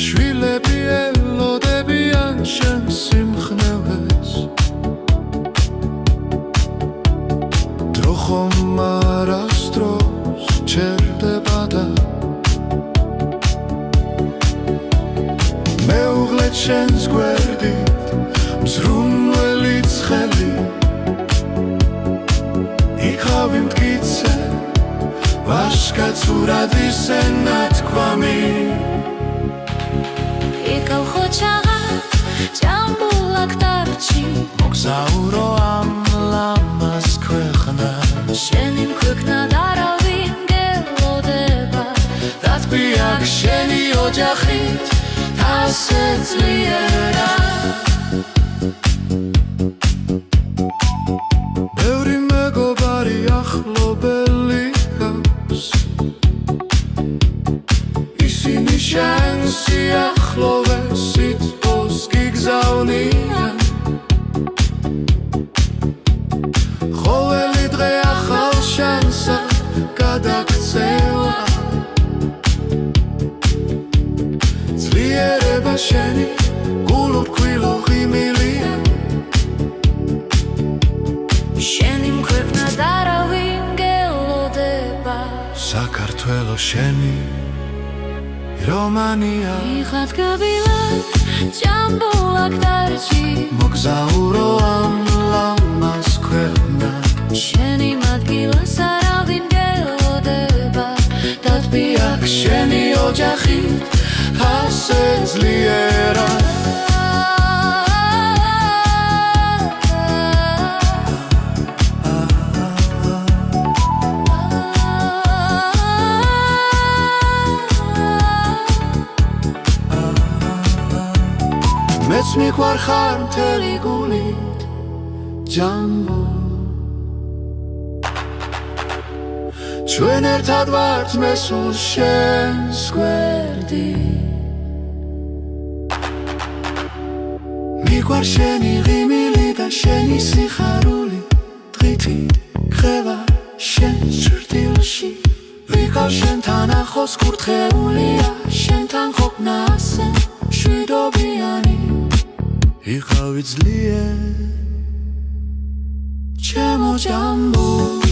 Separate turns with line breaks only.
შვილები ელოდებიან შენ სიმხნევეს დრო ხომ არასდროს ჩერდება და მეუღლეთ შენს გვერდით მზრუნველი ცხელი იქავი მტკიცე ვაშკაცურად ისე ნათქვამი
იკავ ხოჩაღა ჭამბულაკ დარჩი
მოგზაურო ამ ლამაზ ქვეყნას
შენი მქვეყნა დარავინ გელოდება
დათბიაქ შენი ოჯახით ასე ძლიერა ბევრი მეგობარი ახლობელი გავს ისინი შენ სიახლოვეს სითბოს გიგზავნიან ყოველი დღე ახალ შანსად გადაქცევა ძლიერება შენი გულუბრკვილო ღიმილია
შენი მქვეყნა დარავინ გელოდება
საქართველო შენი რომანია
იხად გაბილად ჭამბულაკ დარჩი
მოგზაურო ამ ლამაზ ქვეყნას
შენი მადგილას არავინ გელოდება
დათბიაქ შენი ოჯახით ასე ძლიერა მეც მიყვარ ხარ მთელი გულით ჯამბო ჩვენ ერთად ვართ მესულ შენს გვერდით მიყვარ შენი ღიმილი და შენი სიხარული დღითი გღევა შენ ჭრდილში ვიყავ შენთან ახლოს კურთხეულია შენთან ყოფნა ასე მშვიდობიანი იყავი ძლიერ ჩემო ჯამბო